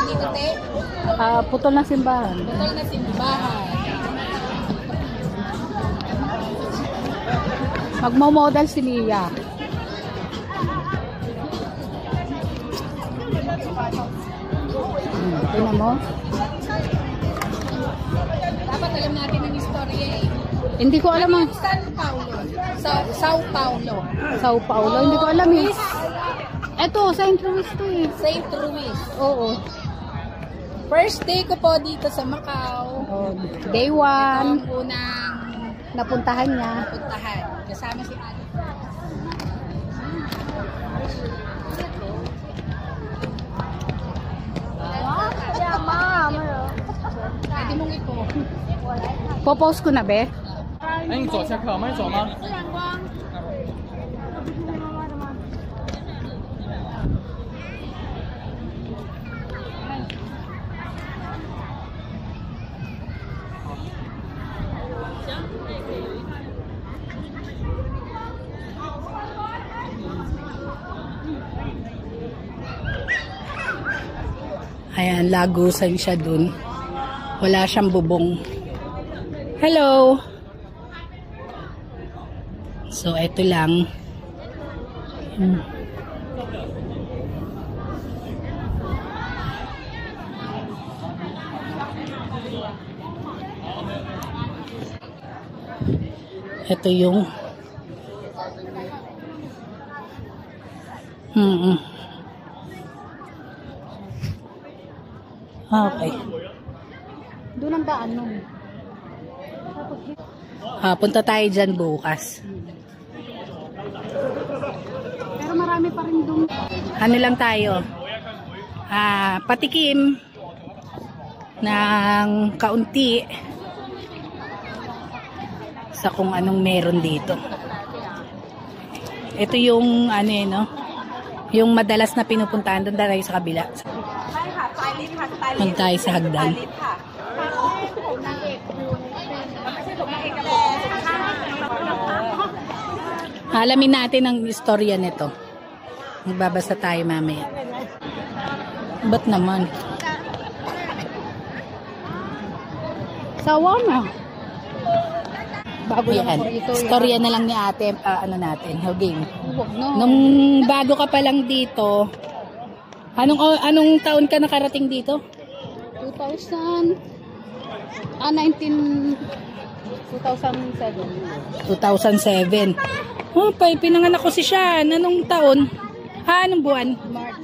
dito, te? Putol na simbahan. Putol na simbahan. Magmo-model si Mia. Tingnan mo. Dapat alam natin ang istorya eh. Hindi ko alam ang San Paulo. Sao Paulo. Sao Paulo. Hindi ko alam eh. Eto, Saint Louis to eh. Saint Louis. Oo. First day ko po dito sa Macau. Oh, day Ito 1. ang unang Napuntahan niya. puntahan. Kasama si Ate. Pwede mong ipo. Popost ko na, be. 哎，你走下课吗？你走吗？ Ayan, lagusan siya dun. Wala siyang bubong. Hello! So, ito lang. Ito yung okay. Doon ang daan nun. Punta tayo dyan bukas. Pero marami pa rin doon. Ano lang tayo? Patikim ng kaunti sa kung anong meron dito. Ito yung ano eh, no? Yung madalas na pinupuntahan doon tayo sa kabila. Doon tayo sa hagdan. Alamin natin ang istorya nito. Magbabasa tayo mamaya. Ba't naman? Sawa na. Bago yan. Istorya na lang ni ate, ano natin, game. Nung bago ka pa lang dito, anong taon ka nakarating dito? 2007. 2007. Oh, pinanganak ko si Sean. Anong taon? Anong buwan? March.